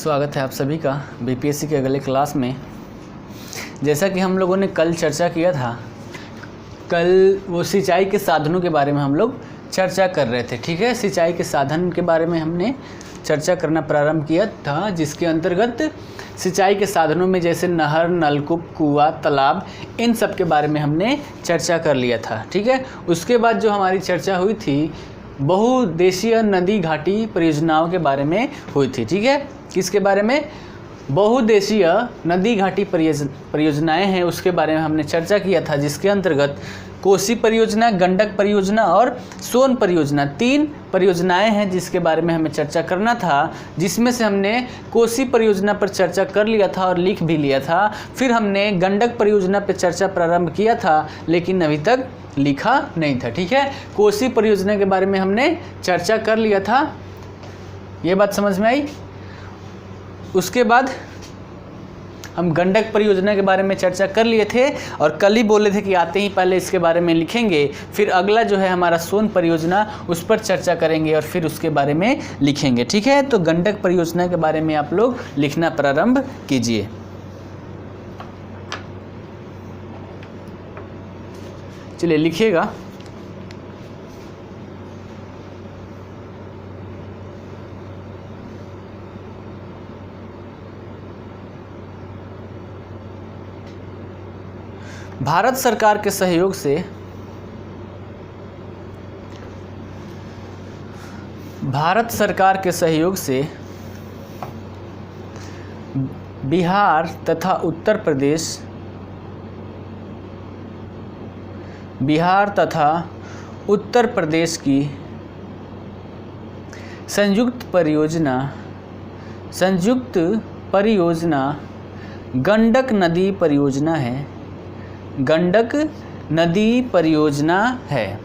स्वागत है आप सभी का बीपीएससी के अगले क्लास में। जैसा कि हम लोगों ने कल चर्चा किया था, कल वो सिंचाई के साधनों के बारे में हम लोग चर्चा कर रहे थे। ठीक है, सिंचाई के साधन के बारे में हमने चर्चा करना प्रारंभ किया था, जिसके अंतर्गत सिंचाई के साधनों में जैसे नहर, नलकूप, कुआं, तालाब, इन सब के बारे में हमने चर्चा कर लिया था। ठीक है, उसके बाद जो हमारी चर्चा हुई थी बहुउद्देशीय नदी घाटी परियोजनाओं के बारे में हुई थी। ठीक है, किसके बारे में? बहुउद्देशीय नदी घाटी परियोजनाएं हैं, उसके बारे में हमने चर्चा किया था, जिसके अंतर्गत कोसी परियोजना, गंडक परियोजना और सोन परियोजना, 3 परियोजनाएं हैं जिसके बारे में हमें चर्चा करना था, जिसमें से हमने कोसी परियोजना पर चर्चा कर लिया था और लिख भी लिया था। फिर हमने गंडक परियोजना पर चर्चा प्रारंभ किया था, लेकिन अभी तक लिखा नहीं था। ठीक है, कोसी परियोजना के बारे में हमने चर्चा कर लिया था, ये बात समझ में आई। उसके बाद हम गंडक परियोजना के बारे में चर्चा कर लिए थे और कल ही बोले थे कि आते ही पहले इसके बारे में लिखेंगे, फिर अगला जो है हमारा सोन परियोजना, उस पर चर्चा करेंगे और फिर उसके बारे में लिखेंगे। ठीक है, तो गंडक परियोजना के बारे में आप लोग लिखना प्रारंभ कीजिए। चलिए लिखिएगा। भारत सरकार के सहयोग से बिहार तथा उत्तर प्रदेश की संयुक्त परियोजना गंडक नदी परियोजना है। गंडक नदी परियोजना है।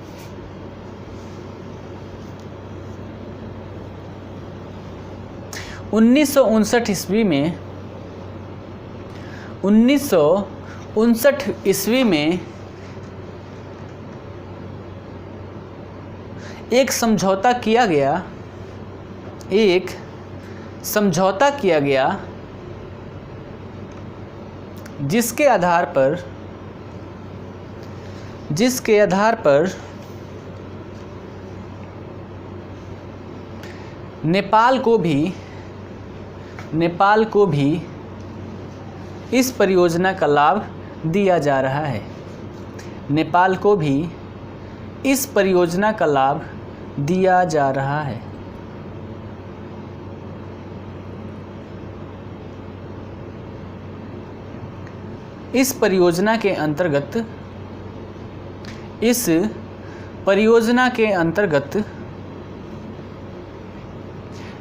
उन्नीस सौ उनसठ ईस्वी में एक समझौता किया गया, जिसके आधार पर नेपाल को भी इस परियोजना का लाभ दिया जा रहा है। नेपाल को भी इस परियोजना का लाभ दिया जा रहा है। इस परियोजना के अंतर्गत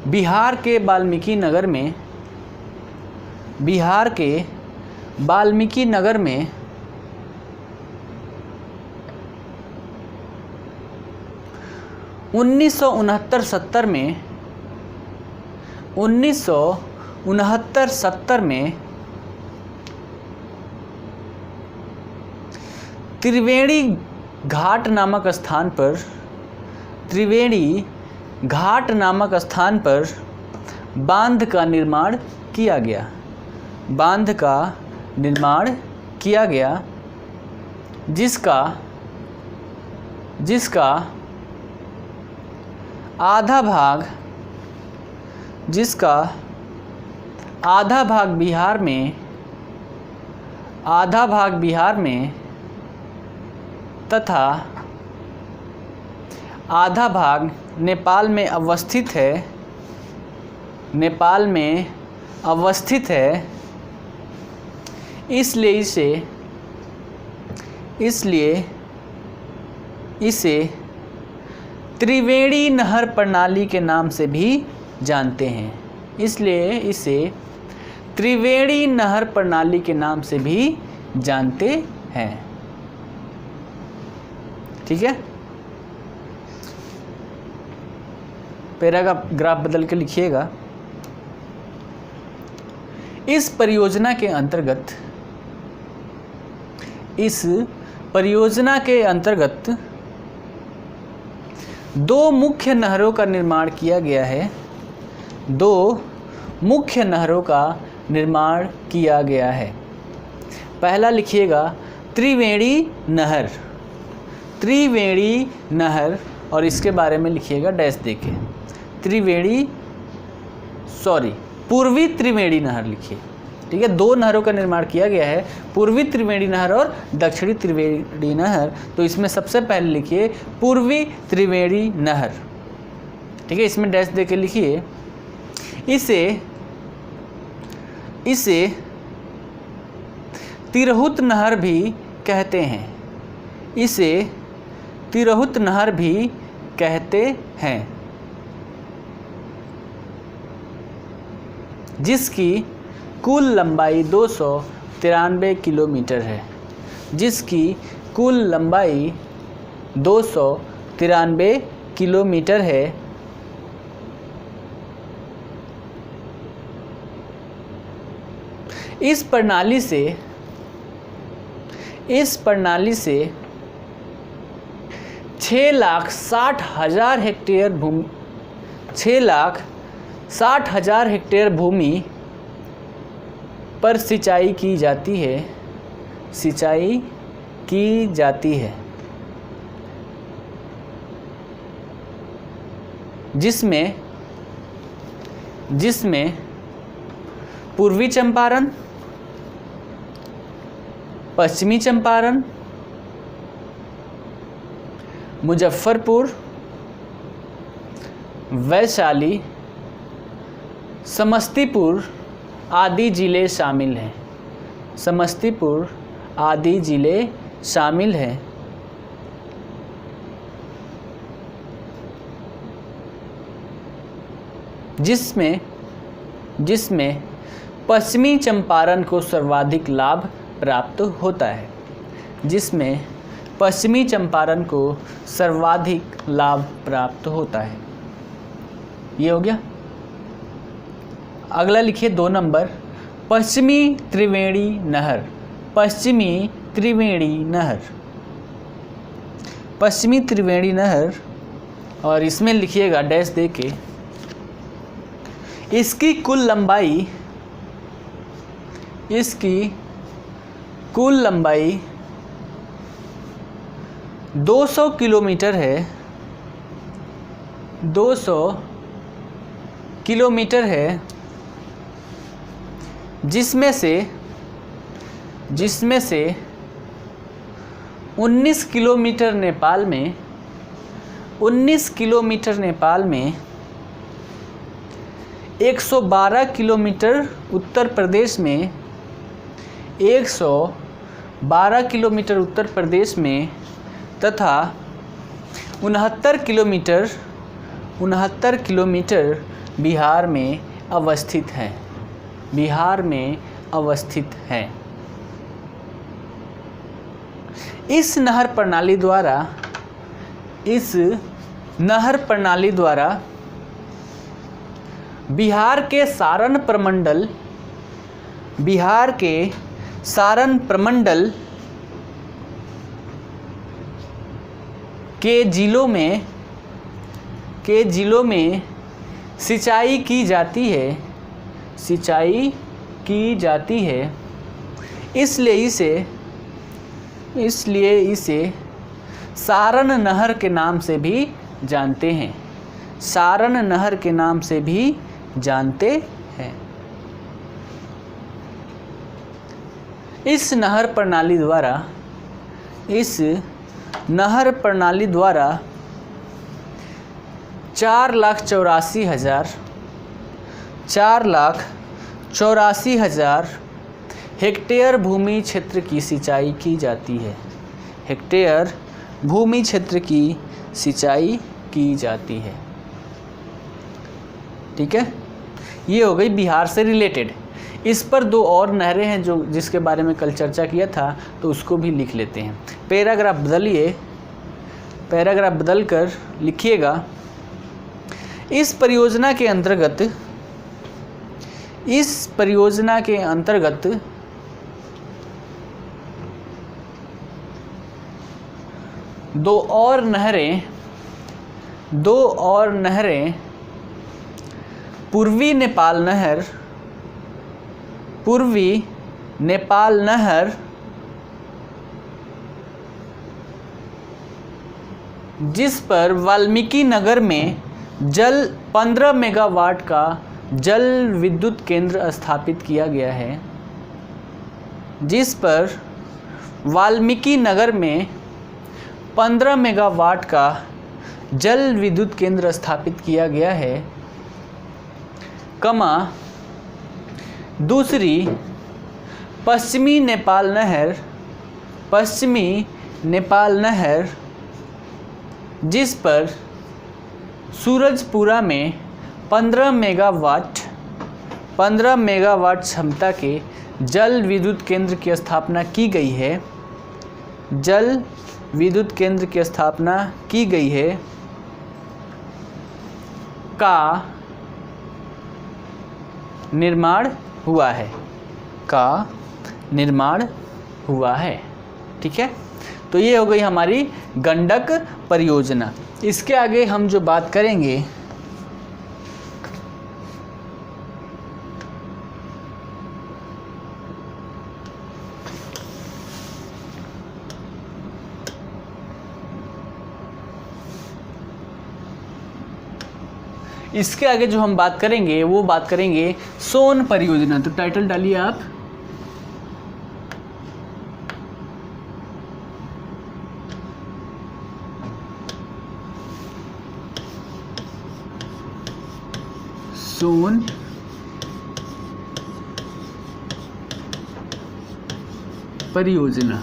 बिहार के वाल्मीकि नगर में 1969-70 में त्रिवेणी घाट नामक स्थान पर बांध का निर्माण किया गया, जिसका आधा भाग बिहार में तथा आधा भाग नेपाल में अवस्थित है। इसलिए इसे त्रिवेणी नहर प्रणाली के नाम से भी जानते हैं। ठीक है, पैराग्राफ बदल के लिखिएगा। इस परियोजना के अंतर्गत 2 मुख्य नहरों का निर्माण किया गया है। 2 मुख्य नहरों का निर्माण किया गया है। पहला लिखिएगा त्रिवेणी नहर, त्रिवेणी नहर, और इसके बारे में लिखिएगा डैश देके, पूर्वी त्रिवेणी नहर लिखिए। ठीक है, दो नहरों का निर्माण किया गया है, पूर्वी त्रिवेणी नहर और दक्षिणी त्रिवेणी नहर। तो इसमें सबसे पहले लिखिए पूर्वी त्रिवेणी नहर। ठीक है, इसमें डैश देके लिखिए इसे तिरहुत नहर भी कहते हैं, इसे तिरहुत नहर भी कहते हैं, जिसकी कुल लंबाई 293 किलोमीटर है, जिसकी कुल लंबाई 293 किलोमीटर है। इस प्रणाली से 6,60,000 हेक्टेयर भूमि 6,60,000 हेक्टेयर भूमि पर सिंचाई की जाती है, जिसमें पूर्वी चंपारण, पश्चिमी चंपारण, मुजफ्फरपुर, वैशाली, समस्तीपुर आदि जिले शामिल हैं, समस्तीपुर आदि जिले शामिल हैं। जिसमें पश्चिमी चंपारण को सर्वाधिक लाभ प्राप्त होता है, जिसमें पश्चिमी चंपारण को सर्वाधिक लाभ प्राप्त होता है। ये हो गया। अगला लिखिए 2 नंबर, पश्चिमी त्रिवेणी नहर, पश्चिमी त्रिवेणी नहर, पश्चिमी त्रिवेणी नहर, और इसमें लिखिएगा डैश देके इसकी कुल लंबाई 200 किलोमीटर है, 200 किलोमीटर है, जिसमें से 19 किलोमीटर नेपाल में, 19 किलोमीटर नेपाल में, 112 किलोमीटर उत्तर प्रदेश में, 112 किलोमीटर उत्तर प्रदेश में, तथा 69 किलोमीटर बिहार में अवस्थित है, बिहार में अवस्थित है। इस नहर प्रणाली द्वारा बिहार के सारण प्रमंडल के जिलों में सिंचाई की जाती है, इसलिए इसे सारण नहर के नाम से भी जानते हैं, सारण नहर के नाम से भी जानते हैं। इस नहर प्रणाली द्वारा 4,84,000 हेक्टेयर भूमि क्षेत्र की सिंचाई की जाती है, हेक्टेयर भूमि क्षेत्र की सिंचाई की जाती है। ठीक है, ये हो गई बिहार से रिलेटेड। इस पर 2 और नहरें हैं जिसके बारे में कल चर्चा किया था, तो उसको भी लिख लेते हैं। पैराग्राफ बदलकर लिखिएगा, इस परियोजना के अंतर्गत 2 और नहरें पूर्वी नेपाल नहर पूर्वी नेपाल नहर जिस पर वाल्मीकि नगर में 15 मेगावाट का जल विद्युत केंद्र स्थापित किया गया है, जिस पर वाल्मीकि नगर में 15 मेगावाट का जल विद्युत केंद्र स्थापित किया गया है, कमा दूसरी पश्चिमी नेपाल नहर जिस पर सूरजपुरा में 15 मेगावाट क्षमता के जल विद्युत केंद्र की स्थापना की गई है, जल विद्युत केंद्र की स्थापना की गई है का निर्माण हुआ है, ठीक है। तो ये हो गई हमारी गंडक परियोजना। इसके आगे हम जो बात करेंगे वो बात करेंगे सोन परियोजना। तो टाइटल डालिए आप, सोन परियोजना,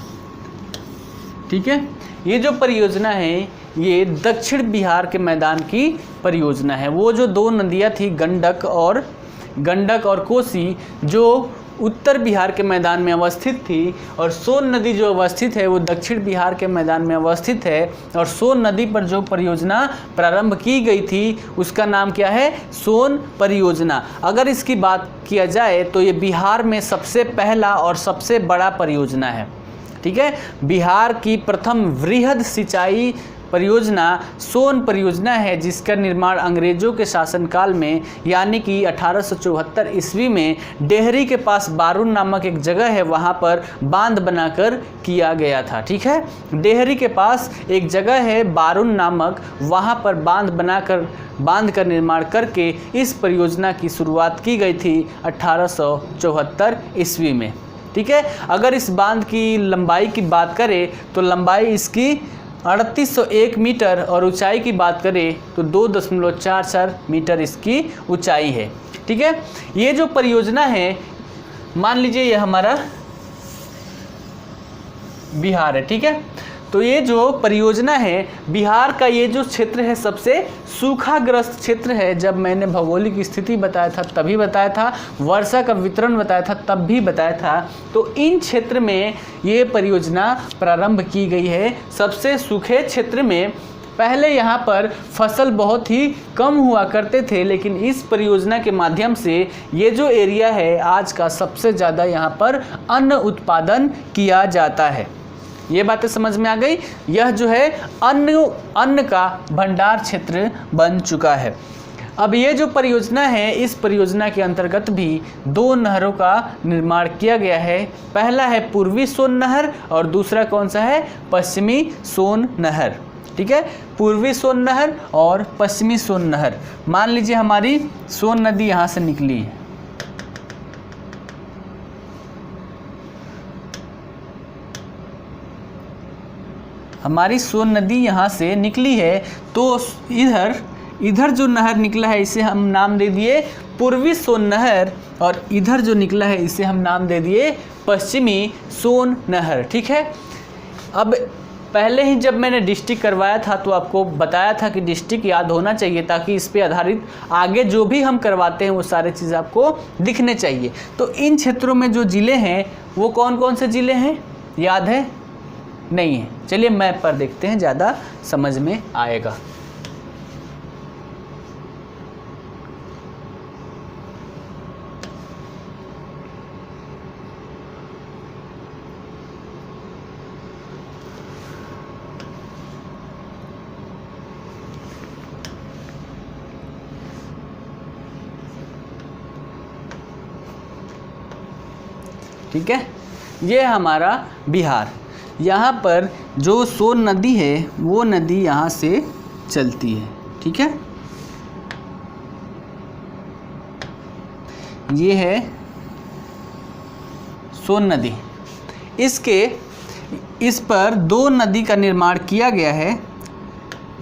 ठीक है। ये जो परियोजना है ये दक्षिण बिहार के मैदान की परियोजना है। वो जो दो नदियाँ थी गंडक और कोसी, जो उत्तर बिहार के मैदान में अवस्थित थी, और सोन नदी जो अवस्थित है वो दक्षिण बिहार के मैदान में अवस्थित है। और सोन नदी पर जो परियोजना प्रारंभ की गई थी उसका नाम क्या है? सोन परियोजना। अगर इसकी बात किया जाए तो ये बिहार में सबसे पहला और सबसे बड़ा परियोजना है, ठीक है। बिहार की प्रथम वृहद सिंचाई परियोजना सोन परियोजना है, जिसका निर्माण अंग्रेजों के शासनकाल में यानी कि 1874 ईस्वी में डेहरी के पास बारून नामक एक जगह है, वहाँ पर बांध बनाकर किया गया था, ठीक है। डेहरी के पास एक जगह है बारून नामक, वहाँ पर बांध का निर्माण करके इस परियोजना की शुरुआत की गई थी 1874 ईस्वी में, ठीक है। अगर इस बांध की लंबाई की बात करें तो लंबाई इसकी 3801 मीटर और ऊंचाई की बात करें तो 2.44 मीटर इसकी ऊंचाई है, ठीक है। ये जो परियोजना है, मान लीजिए ये हमारा बिहार है, ठीक है। तो ये जो परियोजना है, बिहार का ये जो क्षेत्र है सबसे सूखाग्रस्त क्षेत्र है। जब मैंने भौगोलिक स्थिति बताया था तभी बताया था, वर्षा का वितरण बताया था तब भी बताया था। तो इन क्षेत्र में ये परियोजना प्रारंभ की गई है। सबसे सूखे क्षेत्र में पहले यहाँ पर फसल बहुत ही कम हुआ करते थे, लेकिन इस परियोजना के माध्यम से ये जो एरिया है आज का सबसे ज़्यादा यहाँ पर अन्न उत्पादन किया जाता है। ये बातें समझ में आ गई। यह जो है अन्न का भंडार क्षेत्र बन चुका है। अब ये जो परियोजना है, इस परियोजना के अंतर्गत भी 2 नहरों का निर्माण किया गया है। पहला है पूर्वी सोन नहर और दूसरा कौन सा है? पश्चिमी सोन नहर, ठीक है। पूर्वी सोन नहर और पश्चिमी सोन नहर। मान लीजिए हमारी सोन नदी यहाँ से निकली है, हमारी सोन नदी यहाँ से निकली है, तो इधर जो नहर निकला है इसे हम नाम दे दिए पूर्वी सोन नहर, और इधर जो निकला है इसे हम नाम दे दिए पश्चिमी सोन नहर, ठीक है। अब पहले ही जब मैंने डिस्ट्रिक्ट करवाया था तो आपको बताया था कि डिस्ट्रिक्ट याद होना चाहिए, ताकि इस पे आधारित आगे जो भी हम करवाते हैं वो सारे चीज़ आपको दिखने चाहिए। तो इन क्षेत्रों में जो ज़िले हैं वो कौन कौन से ज़िले हैं, याद है? नहीं है। चलिए मैप पर देखते हैं, ज़्यादा समझ में आएगा। ठीक है, ये हमारा बिहार। यहाँ पर जो सोन नदी है वो नदी यहाँ से चलती है, ठीक है। ये है सोन नदी। इस पर दो नदी का निर्माण किया गया है,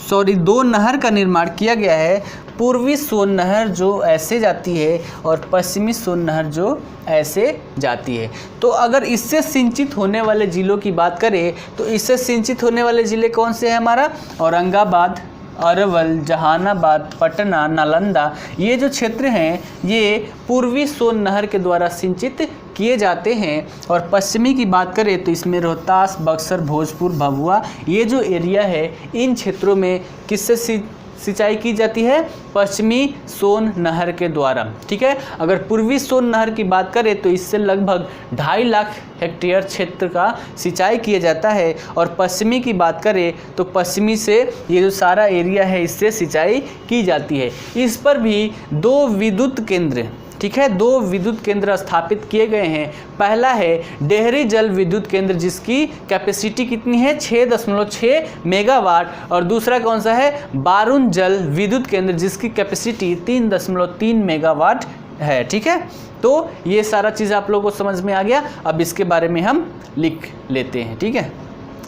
दो नहर का निर्माण किया गया है। पूर्वी सोन नहर जो ऐसे जाती है और पश्चिमी सोन नहर जो ऐसे जाती है। तो अगर इससे सिंचित होने वाले ज़िलों की बात करें तो इससे सिंचित होने वाले ज़िले कौन से हैं हमारा? औरंगाबाद, अरवल, जहानाबाद, पटना, नालंदा, ये जो क्षेत्र हैं ये पूर्वी सोन नहर के द्वारा सिंचित किए जाते हैं। और पश्चिमी की बात करें तो इसमें रोहतास, बक्सर, भोजपुर, भभुआ, ये जो एरिया है इन क्षेत्रों में किससे सिंचाई की जाती है? पश्चिमी सोन नहर के द्वारा, ठीक है। अगर पूर्वी सोन नहर की बात करें तो इससे लगभग 2.5 लाख हेक्टेयर क्षेत्र का सिंचाई किया जाता है। और पश्चिमी की बात करें तो पश्चिमी से ये जो सारा एरिया है इससे सिंचाई की जाती है। इस पर भी 2 विद्युत केंद्र, ठीक है, 2 विद्युत केंद्र स्थापित किए गए हैं। पहला है डेहरी जल विद्युत केंद्र जिसकी कैपेसिटी कितनी है? 6.6 मेगावाट। और दूसरा कौन सा है? बारून जल विद्युत केंद्र जिसकी कैपेसिटी 3.3 मेगावाट है, ठीक है। तो ये सारा चीज़ आप लोगों को समझ में आ गया। अब इसके बारे में हम लिख लेते हैं, ठीक है।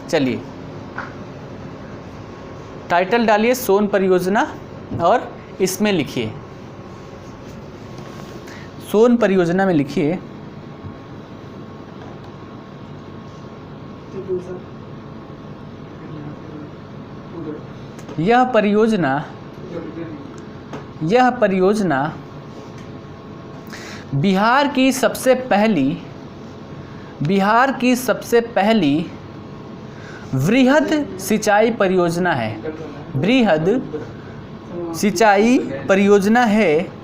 चलिए टाइटल डालिए सोन परियोजना और इसमें लिखिए, सोन परियोजना में लिखिए यह परियोजना बिहार की सबसे पहली वृहद सिंचाई परियोजना है। वृहद सिंचाई परियोजना है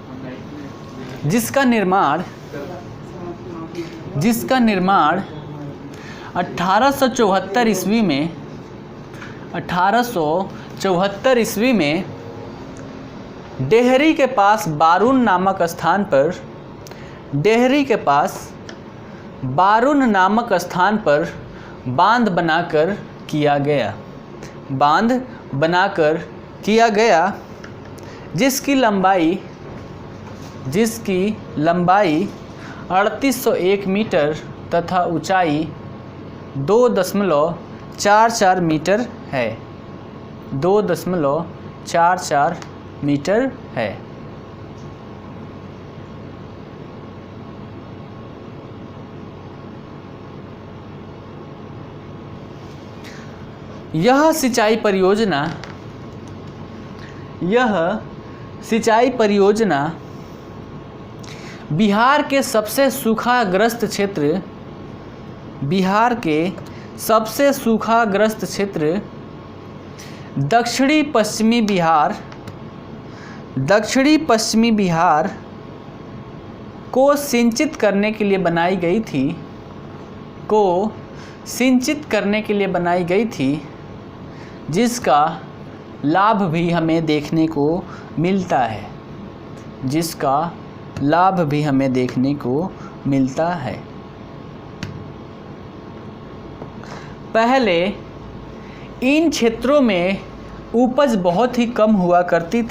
जिसका निर्माण 1874 ईस्वी में डेहरी के पास बारून नामक स्थान पर बांध बनाकर किया गया जिसकी लंबाई 3801 मीटर तथा ऊंचाई 2.44 मीटर है। 2.44 मीटर है। यह सिंचाई परियोजना बिहार के सबसे सूखाग्रस्त क्षेत्र दक्षिणी पश्चिमी बिहार को सिंचित करने के लिए बनाई गई थी जिसका लाभ भी हमें देखने को मिलता है। पहले इन क्षेत्रों में उपज बहुत ही कम हुआ करती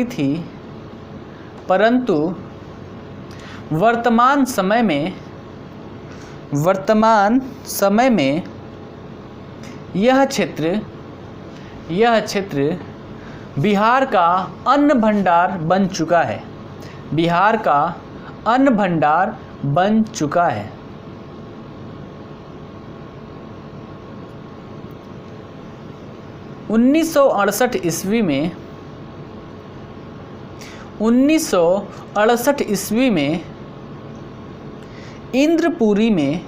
थी। परंतु वर्तमान समय में यह क्षेत्र बिहार का अन्न भंडार बन चुका है। 1968 ईस्वी में इंद्रपुरी में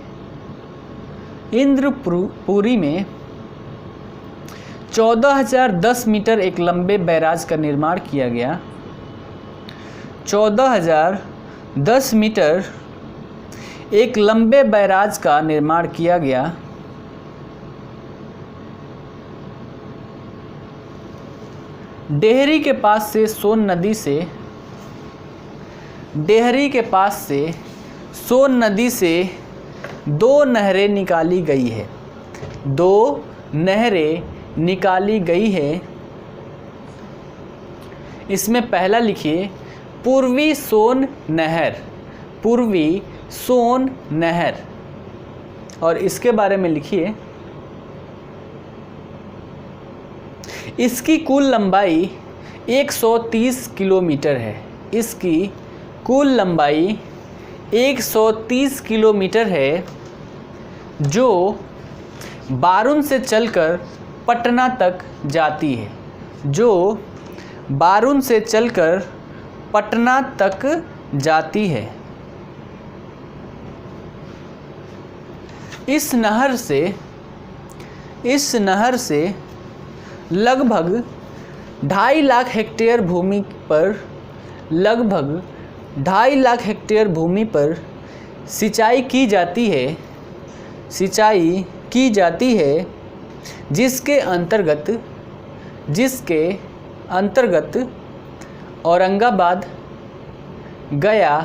14,010 मीटर एक लंबे बैराज का निर्माण किया गया। 14,010 मीटर एक लंबे बैराज का निर्माण किया गया। डेहरी के पास से सोन नदी से 2 नहरें निकाली गई है। 2 नहरें निकाली गई है। इसमें पहला लिखिए पूर्वी सोन नहर, और इसके बारे में लिखिए इसकी कुल लंबाई 130 किलोमीटर है। इसकी कुल लंबाई 130 किलोमीटर है, जो बारून से चलकर पटना तक जाती है। जो बारून से चलकर पटना तक जाती है। इस नहर से लगभग 2.5 लाख हेक्टेयर भूमि पर सिंचाई की जाती है, जिसके अंतर्गत औरंगाबाद, गया,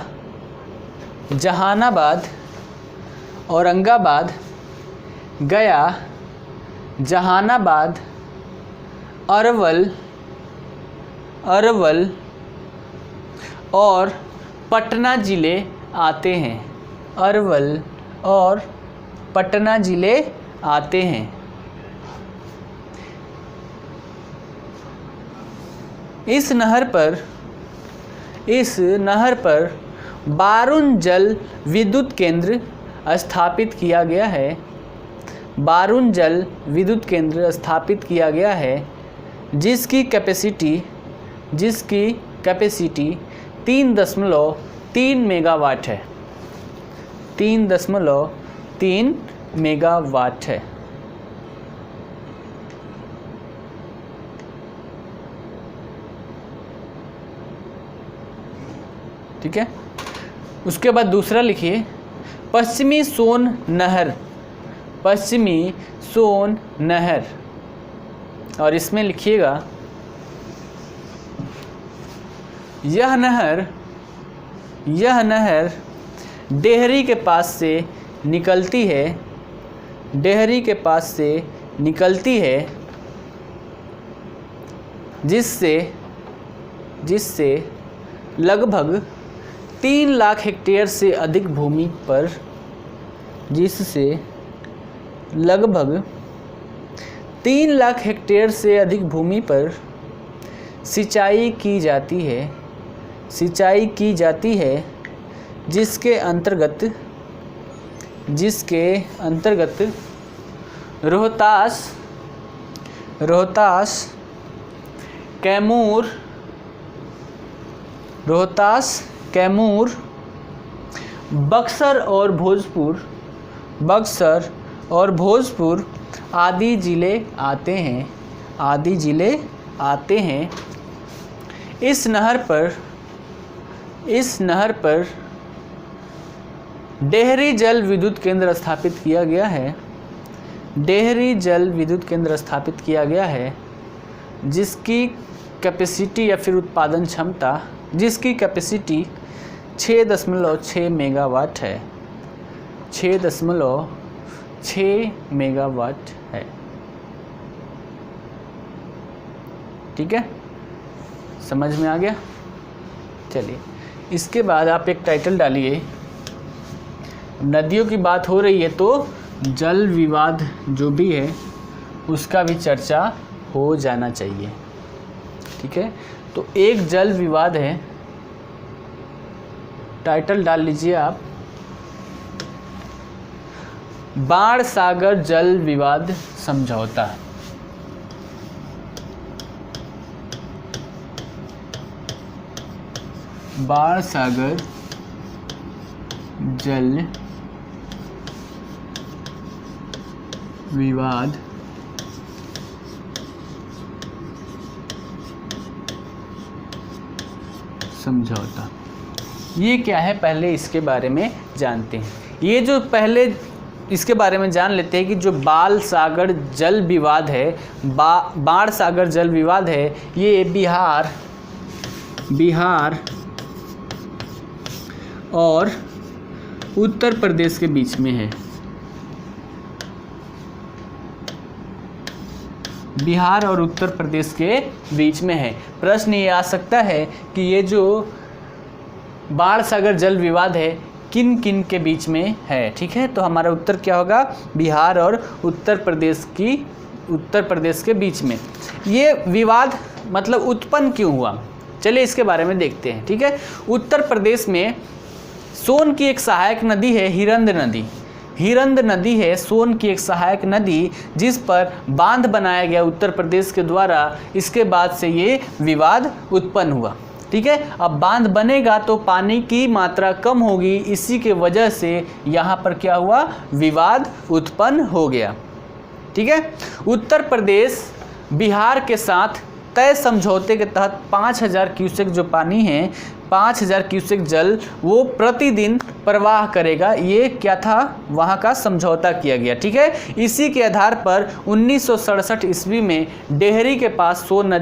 जहानाबाद, अरवल और पटना जिले आते हैं। इस नहर पर बारून जल विद्युत केंद्र स्थापित किया गया है। जिसकी कैपेसिटी 3.3 मेगावाट है। 3.3 मेगावाट है। ठीक है। उसके बाद दूसरा लिखिए पश्चिमी सोन नहर, और इसमें लिखिएगा यह नहर डेहरी के पास से निकलती है, जिससे लगभग 3 लाख हेक्टेयर से अधिक भूमि पर सिंचाई की जाती है, जिसके अंतर्गत रोहतास, कैमूर, बक्सर और भोजपुर आदि जिले आते हैं। इस नहर पर डेहरी जल विद्युत केंद्र स्थापित किया गया है। जिसकी कैपेसिटी या फिर उत्पादन क्षमता 6.6 मेगावाट है। 6.6 मेगावाट है। ठीक है, समझ में आ गया। चलिए, इसके बाद आप एक टाइटल डालिए। नदियों की बात हो रही है तो जल विवाद जो भी है उसका भी चर्चा हो जाना चाहिए। ठीक है, तो एक जल विवाद है, टाइटल डाल लीजिए आप बाणसागर जल विवाद समझौता। बाणसागर जल विवाद समझौता। ये क्या है, पहले इसके बारे में जानते हैं। ये जो पहले इसके बारे में जान लेते हैं कि जो बाल सागर जल विवाद है, बाण सागर जल विवाद है, ये बिहार और उत्तर प्रदेश के बीच में है। बिहार और उत्तर प्रदेश के बीच में है। प्रश्न ये आ सकता है कि ये जो बाण सागर जल विवाद है किन किन के बीच में है। ठीक है, तो हमारा उत्तर क्या होगा, बिहार और उत्तर प्रदेश के बीच में। ये विवाद मतलब उत्पन्न क्यों हुआ, चलिए इसके बारे में देखते हैं। ठीक है, उत्तर प्रदेश में सोन की एक सहायक नदी है हिरंद नदी। हिरंद नदी है सोन की एक सहायक नदी, जिस पर बांध बनाया गया उत्तर प्रदेश के द्वारा। इसके बाद से ये विवाद उत्पन्न हुआ। ठीक है, अब बांध बनेगा तो पानी की मात्रा कम होगी, इसी के वजह से यहाँ पर क्या हुआ, विवाद उत्पन्न हो गया। ठीक है, उत्तर प्रदेश बिहार के साथ तय समझौते के तहत 5000 क्यूसेक जो पानी है, 5000 क्यूसेक जल वो प्रतिदिन प्रवाह करेगा। ये क्या था, वहाँ का समझौता किया गया। ठीक है, इसी के आधार पर 1967 ईस्वी में डेहरी के पास सोन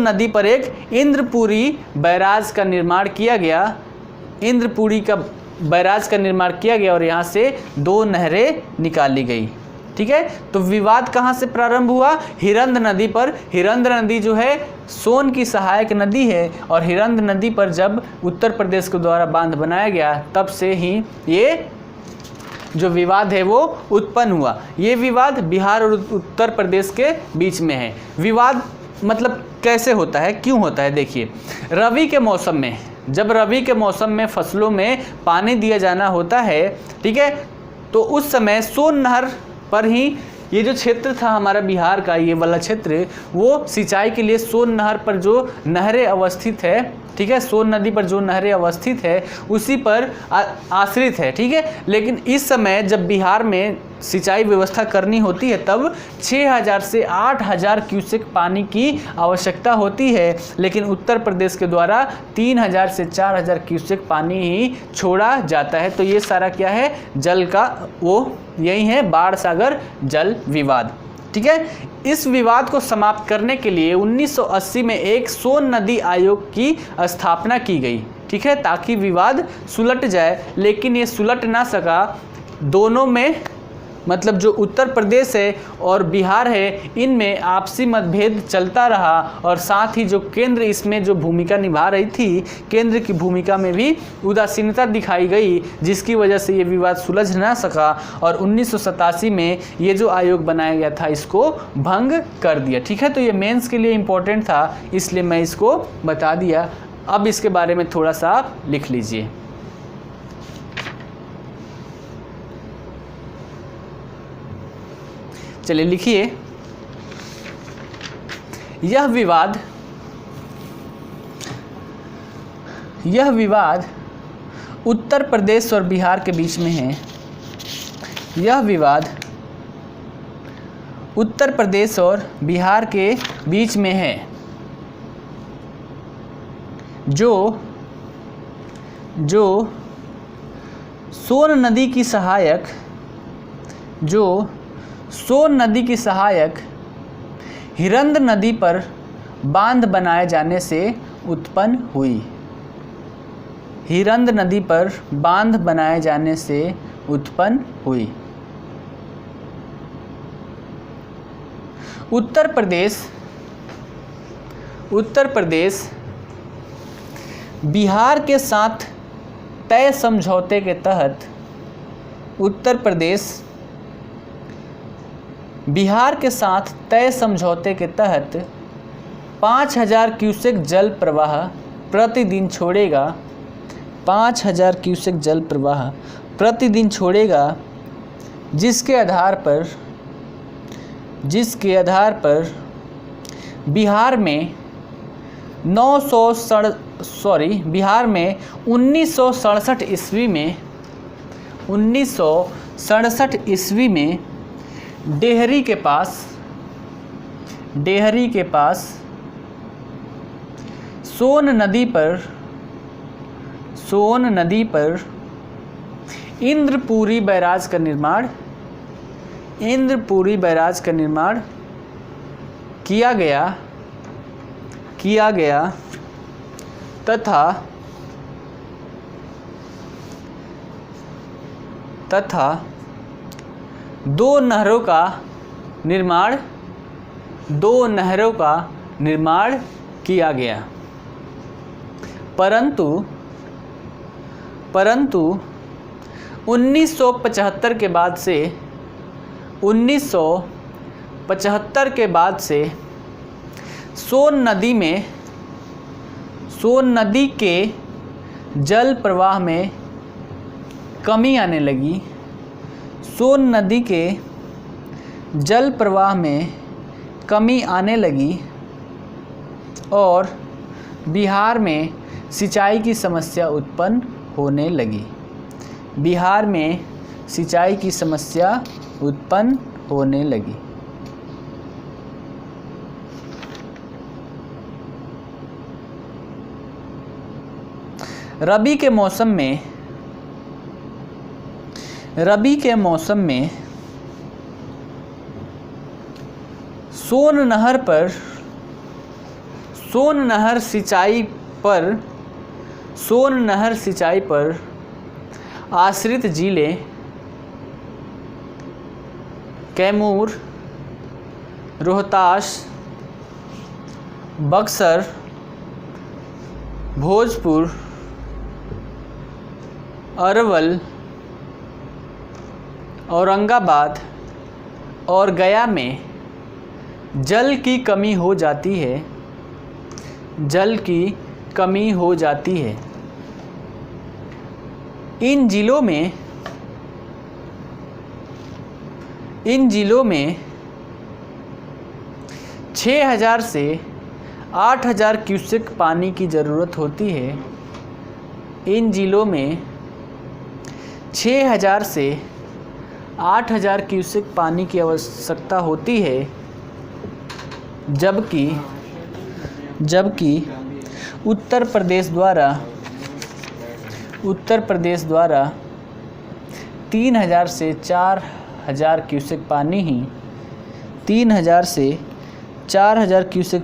नदी पर एक इंद्रपुरी बैराज का निर्माण किया गया। इंद्रपुरी का बैराज का निर्माण किया गया और यहाँ से 2 नहरें निकाली गई। ठीक है, तो विवाद कहाँ से प्रारंभ हुआ, हिरंद नदी पर। हिरंद नदी जो है सोन की सहायक नदी है और हिरंद नदी पर जब उत्तर प्रदेश के द्वारा बांध बनाया गया तब से ही ये जो विवाद है वो उत्पन्न हुआ। ये विवाद बिहार और उत्तर प्रदेश के बीच में है। विवाद मतलब कैसे होता है, क्यों होता है, देखिए रबी के मौसम में, जब रबी के मौसम में फसलों में पानी दिया जाना होता है, ठीक है, तो उस समय सोन नहर पर ही ये जो क्षेत्र था हमारा बिहार का, ये वाला क्षेत्र, वो सिंचाई के लिए सोन नहर पर जो नहरें अवस्थित है, ठीक है, सोन नदी पर जो नहरें अवस्थित है उसी पर आश्रित है। ठीक है, लेकिन इस समय जब बिहार में सिंचाई व्यवस्था करनी होती है तब 6000 से 8000 क्यूसेक पानी की आवश्यकता होती है, लेकिन उत्तर प्रदेश के द्वारा 3000 से 4000 क्यूसेक पानी ही छोड़ा जाता है। तो ये सारा क्या है, जल का वो यही है बाण सागर जल विवाद। ठीक है, इस विवाद को समाप्त करने के लिए 1980 में एक सोन नदी आयोग की स्थापना की गई। ठीक है, ताकि विवाद सुलट जाए, लेकिन ये सुलट ना सका। दोनों में मतलब जो उत्तर प्रदेश है और बिहार है, इनमें आपसी मतभेद चलता रहा और साथ ही जो केंद्र इसमें जो भूमिका निभा रही थी, केंद्र की भूमिका में भी उदासीनता दिखाई गई, जिसकी वजह से ये विवाद सुलझ ना सका और 1987 में ये जो आयोग बनाया गया था इसको भंग कर दिया। ठीक है, तो ये मेंस के लिए इम्पोर्टेंट था, इसलिए मैं इसको बता दिया। अब इसके बारे में थोड़ा सा आप लिख लीजिए। चलिए लिखिए, यह विवाद उत्तर प्रदेश और बिहार के बीच में है। यह विवाद उत्तर प्रदेश और बिहार के बीच में है, जो सोन नदी की सहायक हिरंद नदी पर बांध बनाए जाने से उत्पन्न हुई। हिरंद नदी पर बांध बनाए जाने से उत्पन्न हुई। उत्तर प्रदेश बिहार के साथ तय समझौते के तहत बिहार के साथ तय समझौते के तहत 5000 क्यूसेक जल प्रवाह प्रतिदिन छोड़ेगा। 5000 क्यूसेक जल प्रवाह प्रतिदिन छोड़ेगा, जिसके आधार पर बिहार में 1967 ईस्वी में डेहरी के पास सोन नदी पर इंद्रपुरी बैराज का निर्माण किया गया तथा दो नहरों का निर्माण किया गया। परंतु 1975 के बाद से सोन नदी के जल प्रवाह में कमी आने लगी। सोन नदी के जल प्रवाह में कमी आने लगी और बिहार में सिंचाई की समस्या उत्पन्न होने लगी। रबी के मौसम में सोन नहर सिंचाई पर आश्रित जिले कैमूर, रोहतास, बक्सर, भोजपुर, अरवल, औरंगाबाद और गया में जल की कमी हो जाती है। इन जिलों में 6000 से 8000 क्यूसेक पानी की ज़रूरत होती है। इन जिलों में 6000 से 8000 क्यूसेक पानी की आवश्यकता होती है, जबकि उत्तर प्रदेश द्वारा 3000 से 4000 क्यूसेक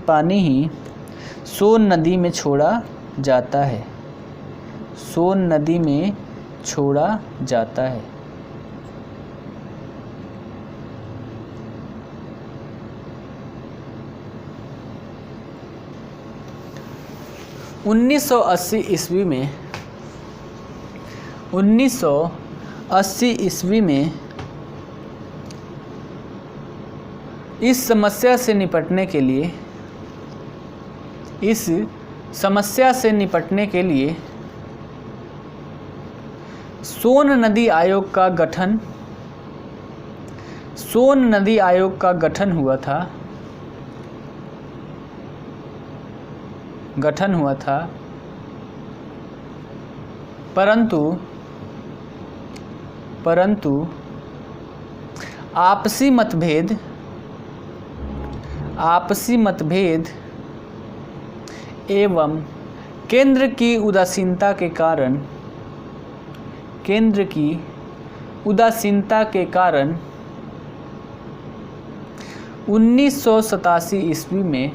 पानी ही सोन नदी में छोड़ा जाता है। 1980 ईस्वी में इस समस्या से निपटने के लिए सोन नदी आयोग का गठन हुआ था। परंतु आपसी मतभेद एवं केंद्र की उदासीनता के कारण 1987 ईस्वी में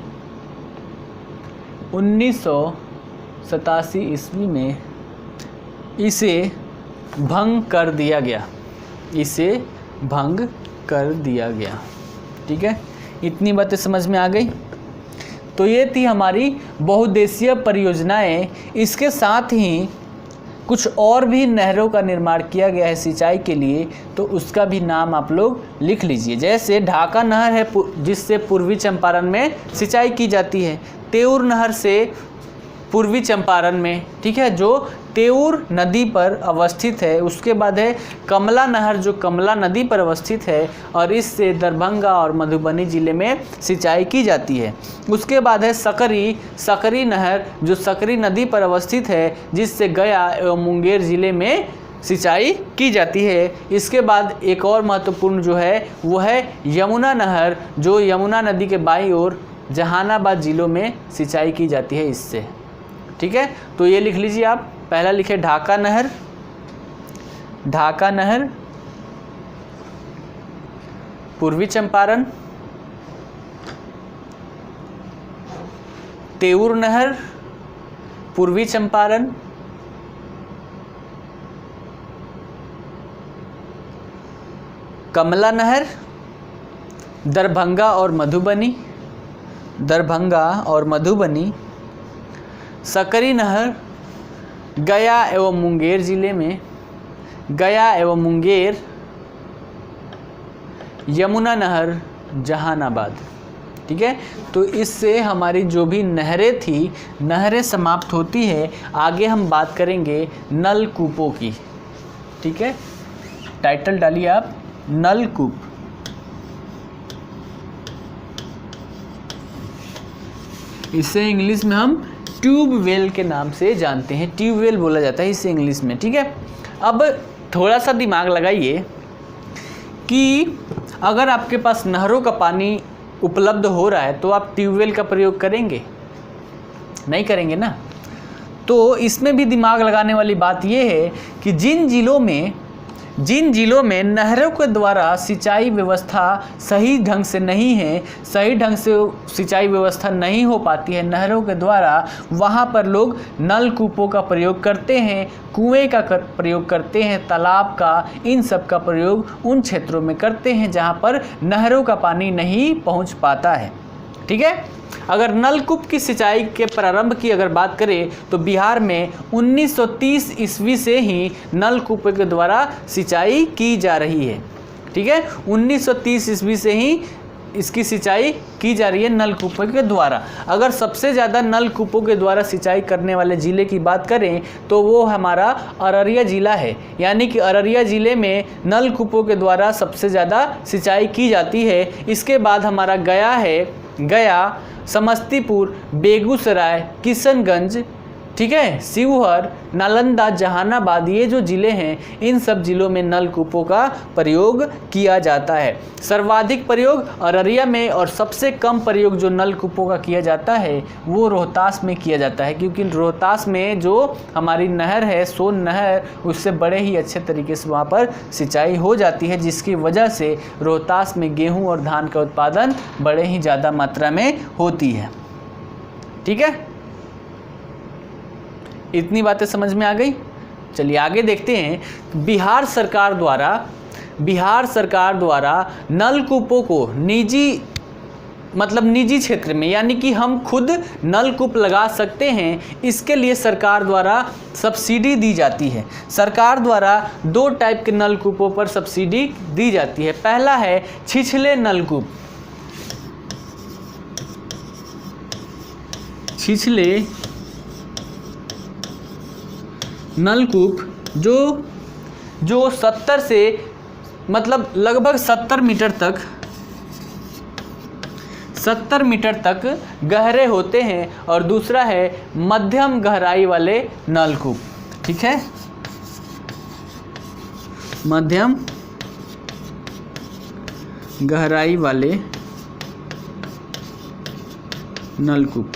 इसे भंग कर दिया गया। ठीक है, इतनी बातें समझ में आ गई। तो ये थी हमारी बहुउद्देशीय परियोजनाएं। इसके साथ ही कुछ और भी नहरों का निर्माण किया गया है सिंचाई के लिए, तो उसका भी नाम आप लोग लिख लीजिए। जैसे ढाका नहर है जिससे पूर्वी चंपारण में सिंचाई की जाती है, तेऊर नहर से पूर्वी चंपारण में, ठीक है, जो तेऊर नदी पर अवस्थित है। उसके बाद है कमला नहर जो कमला नदी पर अवस्थित है और इससे दरभंगा और मधुबनी ज़िले में सिंचाई की जाती है। उसके बाद है सकरी नहर जो सकरी नदी पर अवस्थित है, जिससे गया एवं मुंगेर ज़िले में सिंचाई की जाती है। इसके बाद एक और महत्वपूर्ण जो है वो है यमुना नहर, जो यमुना नदी के बाईं ओर जहानाबाद ज़िलों में सिंचाई की जाती है इससे। ठीक है, तो ये लिख लीजिए आप। पहला लिखे ढाका नहर, ढाका नहर पूर्वी चंपारण, तेऊर नहर पूर्वी चंपारण, कमला नहर दरभंगा और मधुबनी, दरभंगा और मधुबनी, सकरी नहर गया एवं मुंगेर जिले में, गया एवं मुंगेर, यमुना नहर जहानाबाद। ठीक है, तो इससे हमारी जो भी नहरें थी, नहरें समाप्त होती है। आगे हम बात करेंगे नलकूपों की। ठीक है, टाइटल डालिए आप, नलकूप। इसे इंग्लिश में हम ट्यूबवेल के नाम से जानते हैं, ट्यूबवेल बोला जाता है इसे इंग्लिश में। ठीक है, अब थोड़ा सा दिमाग लगाइए कि अगर आपके पास नहरों का पानी उपलब्ध हो रहा है तो आप ट्यूबवेल का प्रयोग करेंगे? नहीं करेंगे ना। तो इसमें भी दिमाग लगाने वाली बात यह है कि जिन जिलों में नहरों के द्वारा सिंचाई व्यवस्था सही ढंग से नहीं है, सही ढंग से सिंचाई व्यवस्था नहीं हो पाती है नहरों के द्वारा, वहाँ पर लोग नलकूपों का प्रयोग करते हैं, कुएं का प्रयोग करते हैं, तालाब का, इन सब का प्रयोग उन क्षेत्रों में करते हैं जहाँ पर नहरों का पानी नहीं पहुँच पाता है। ठीक है, अगर नलकूप की सिंचाई के प्रारंभ की अगर बात करें तो बिहार में 1930 ईस्वी से ही नलकूपों के द्वारा सिंचाई की जा रही है। ठीक है, 1930 ईस्वी से ही इसकी सिंचाई की जा रही है नलकूपों के द्वारा। अगर सबसे ज़्यादा नलकूपों के द्वारा सिंचाई करने वाले ज़िले की बात करें तो वो हमारा अररिया ज़िला है। यानी कि अररिया ज़िले में नलकूपों के द्वारा सबसे ज़्यादा सिंचाई की जाती है। इसके बाद हमारा गया है, गया, समस्तीपुर, बेगूसराय, किशनगंज, ठीक है, शिवहर, नालंदा, जहानाबाद, ये जो ज़िले हैं इन सब ज़िलों में नलकूपों का प्रयोग किया जाता है। सर्वाधिक प्रयोग अररिया में और सबसे कम प्रयोग जो नलकूपों का किया जाता है वो रोहतास में किया जाता है, क्योंकि रोहतास में जो हमारी नहर है, सोन नहर, उससे बड़े ही अच्छे तरीके से वहाँ पर सिंचाई हो जाती है, जिसकी वजह से रोहतास में गेहूँ और धान का उत्पादन बड़े ही ज़्यादा मात्रा में होती है। ठीक है, इतनी बातें समझ में आ गई। चलिए आगे देखते हैं। बिहार सरकार द्वारा नलकूपों को निजी क्षेत्र में, यानी कि हम खुद नलकूप लगा सकते हैं, इसके लिए सरकार द्वारा सब्सिडी दी जाती है। सरकार द्वारा 2 टाइप के नलकूपों पर सब्सिडी दी जाती है। पहला है छिछले नलकूप। छिछले नलकूप जो 70 से लगभग 70 मीटर तक गहरे होते हैं, और दूसरा है मध्यम गहराई वाले नलकूप। ठीक है, मध्यम गहराई वाले नलकूप।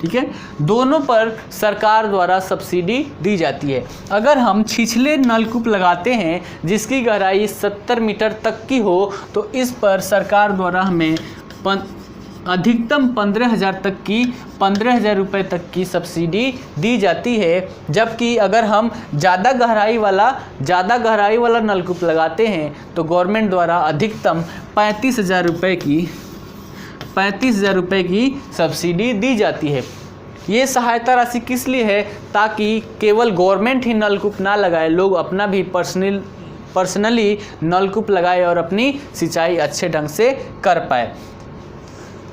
ठीक है, दोनों पर सरकार द्वारा सब्सिडी दी जाती है। अगर हम छिछले नलकूप लगाते हैं जिसकी गहराई 70 मीटर तक की हो तो इस पर सरकार द्वारा हमें अधिकतम 15,000 रुपये तक की सब्सिडी दी जाती है। जबकि अगर हम ज़्यादा गहराई वाला नलकूप लगाते हैं तो गवर्नमेंट द्वारा अधिकतम 35,000 रुपये की सब्सिडी दी जाती है। ये सहायता राशि किस लिए है? ताकि केवल गवर्नमेंट ही नलकूप ना लगाए, लोग अपना भी पर्सनली नलकूप लगाए और अपनी सिंचाई अच्छे ढंग से कर पाए।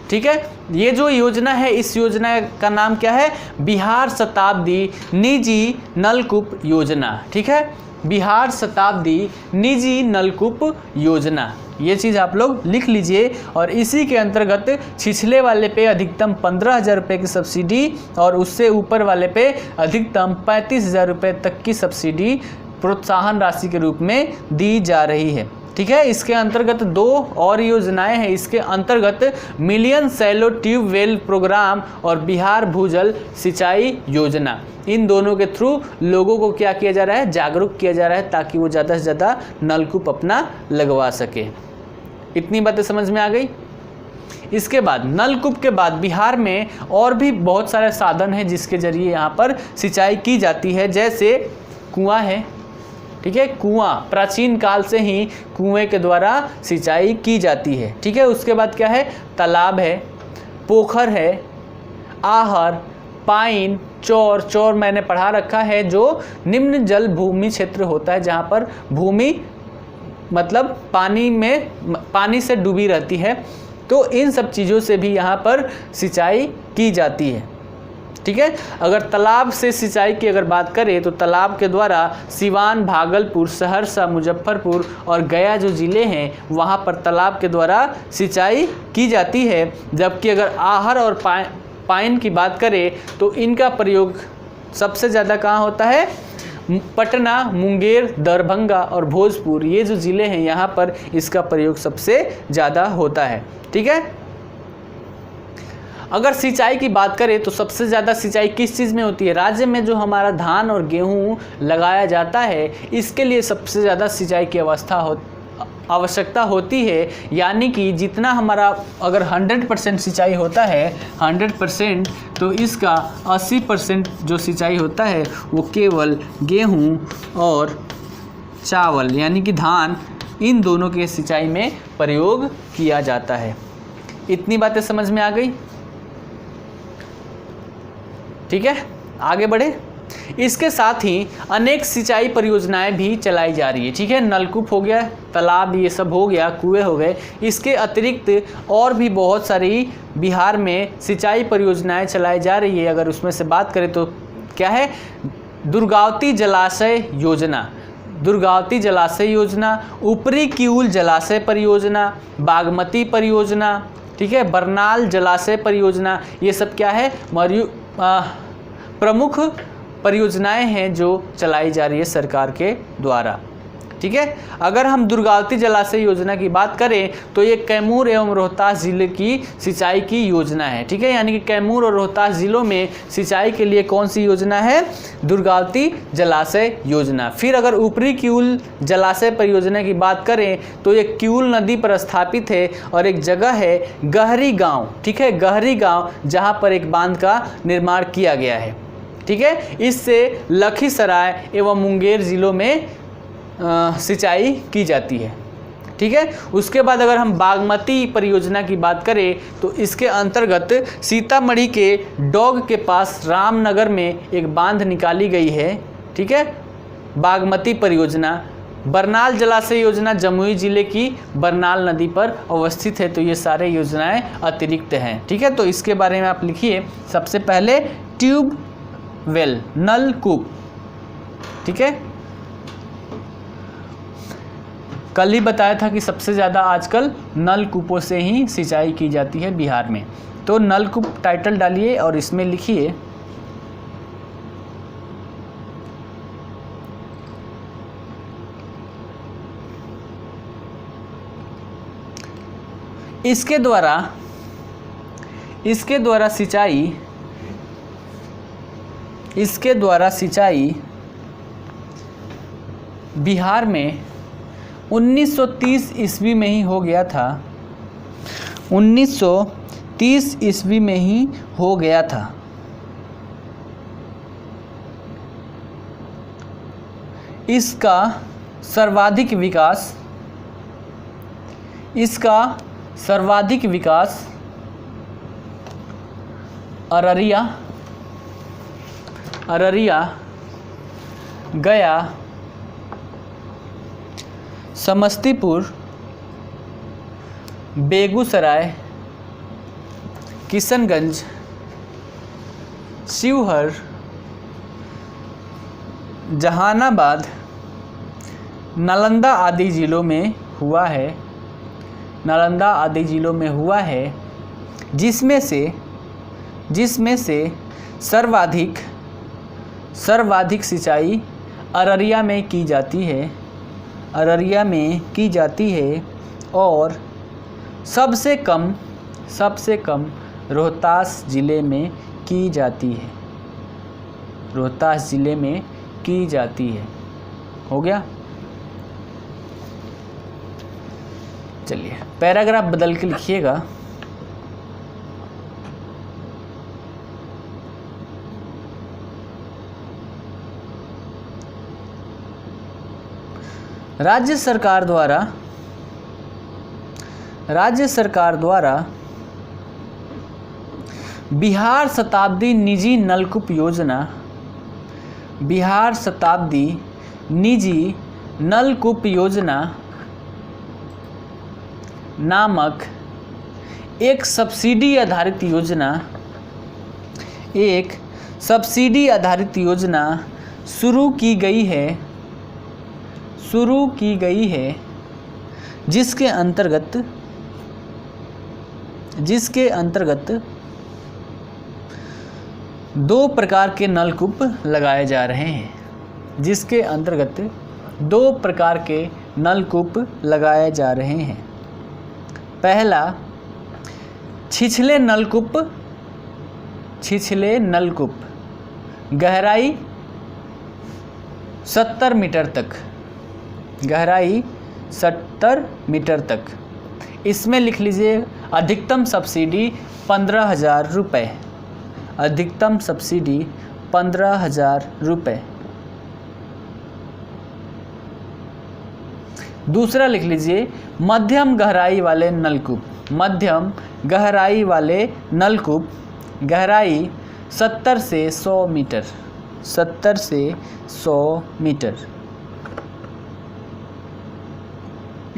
ठीक है, ये जो योजना है, इस योजना का नाम क्या है? बिहार शताब्दी निजी नलकूप योजना। ठीक है, बिहार शताब्दी निजी नलकूप योजना, ये चीज़ आप लोग लिख लीजिए। और इसी के अंतर्गत छिछले वाले पे अधिकतम 15,000 रुपये की सब्सिडी और उससे ऊपर वाले पे अधिकतम 35,000 रुपये तक की सब्सिडी प्रोत्साहन राशि के रूप में दी जा रही है। ठीक है। इसके अंतर्गत 2 और योजनाएं हैं। इसके अंतर्गत million shallow tube well program और बिहार भूजल सिंचाई योजना, इन दोनों के थ्रू लोगों को क्या किया जा रहा है, जागरूक किया जा रहा है, ताकि वो ज़्यादा से ज़्यादा नलकूप अपना लगवा सके। इतनी बातें समझ में आ गई। इसके बाद नलकूप के बाद बिहार में और भी बहुत सारे साधन हैं जिसके जरिए यहाँ पर सिंचाई की जाती है। जैसे कुआं है, ठीक है, कुआं प्राचीन काल से ही कुएं के द्वारा सिंचाई की जाती है, ठीक है। उसके बाद क्या है, तालाब है, पोखर है, आहर, पाइन, चौर, चौर मैंने पढ़ा रखा है, जो निम्न जल भूमि क्षेत्र होता है जहाँ पर भूमि मतलब पानी से डूबी रहती है। तो इन सब चीज़ों से भी यहाँ पर सिंचाई की जाती है, ठीक है। अगर तालाब से सिंचाई की अगर बात करें तो तालाब के द्वारा सिवान, भागलपुर, सहरसा, मुजफ्फरपुर और गया जो ज़िले हैं वहाँ पर तालाब के द्वारा सिंचाई की जाती है। जबकि अगर आहर और पाइन की बात करें तो इनका प्रयोग सबसे ज़्यादा कहाँ होता है, पटना, मुंगेर, दरभंगा और भोजपुर, ये जो ज़िले हैं यहाँ पर इसका प्रयोग सबसे ज़्यादा होता है, ठीक है। अगर सिंचाई की बात करें तो सबसे ज़्यादा सिंचाई किस चीज़ में होती है, राज्य में जो हमारा धान और गेहूँ लगाया जाता है इसके लिए सबसे ज़्यादा सिंचाई की आवश्यकता होती है। यानी कि जितना हमारा अगर 100% सिंचाई होता है 100%, तो इसका 80% जो सिंचाई होता है वो केवल गेहूँ और चावल यानी कि धान, इन दोनों के सिंचाई में प्रयोग किया जाता है। इतनी बातें समझ में आ गई, ठीक है। आगे बढ़े। इसके साथ ही अनेक सिंचाई परियोजनाएं भी चलाई जा रही है, ठीक है। नलकूप हो गया, तालाब ये सब हो गया, कुएं हो गए। इसके अतिरिक्त और भी बहुत सारी बिहार में सिंचाई परियोजनाएं चलाई जा रही है। अगर उसमें से बात करें तो क्या है, दुर्गावती जलाशय योजना, दुर्गावती जलाशय योजना, ऊपरी किऊल जलाशय परियोजना, बागमती परियोजना, ठीक है, बरनाल जलाशय परियोजना, ये सब क्या है, प्रमुख परियोजनाएं हैं जो चलाई जा रही है सरकार के द्वारा, ठीक है। अगर हम दुर्गावती जलाशय योजना की बात करें तो ये कैमूर एवं रोहतास जिले की सिंचाई की योजना है, ठीक है। यानी कि कैमूर और रोहतास जिलों में सिंचाई के लिए कौन सी योजना है, दुर्गावती जलाशय योजना। फिर अगर ऊपरी किऊल जलाशय परियोजना की बात करें तो ये किऊल नदी पर स्थापित है और एक जगह है गहरी गाँव, ठीक है, गहरी गाँव, जहाँ पर एक बांध का निर्माण किया गया है, ठीक है। इससे लखीसराय एवं मुंगेर जिलों में सिंचाई की जाती है, ठीक है। उसके बाद अगर हम बागमती परियोजना की बात करें तो इसके अंतर्गत सीतामढ़ी के डोग के पास रामनगर में एक बांध निकाली गई है, ठीक है, बागमती परियोजना। बरनाल जलाशय योजना जमुई जिले की बरनाल नदी पर अवस्थित है। तो ये सारे योजनाएं अतिरिक्त हैं, ठीक है। तो इसके बारे में आप लिखिए। सबसे पहले ट्यूब वेल, नलकूप, ठीक है। कल ही बताया था कि सबसे ज़्यादा आजकल नलकूपों से ही सिंचाई की जाती है बिहार में। तो नलकूप टाइटल डालिए और इसमें लिखिए इसके द्वारा सिंचाई बिहार में 1930 ईस्वी में ही हो गया था, 1930 ईस्वी में ही हो गया था। इसका सर्वाधिक विकास अररिया, गया, समस्तीपुर, बेगूसराय, किशनगंज, शिवहर, जहानाबाद, नालंदा आदि जिलों में हुआ है, जिसमें से सर्वाधिक सिंचाई अररिया में की जाती है। अररिया में की जाती है और सबसे कम रोहतास ज़िले में की जाती है। रोहतास ज़िले में की जाती है। हो गया। चलिए पैराग्राफ बदल के लिखिएगा। राज्य सरकार द्वारा बिहार शताब्दी निजी नलकूप योजना नामक एक सब्सिडी आधारित योजना शुरू की गई है जिसके अंतर्गत 2 प्रकार के नलकूप लगाए जा रहे हैं। पहला छिछले नलकूप गहराई 70 मीटर तक। इसमें लिख लीजिए अधिकतम सब्सिडी 15,000 रुपये। अधिकतम सब्सिडी 15,000 रुपये। दूसरा लिख लीजिए मध्यम गहराई वाले नलकूप गहराई 70 से 100 मीटर।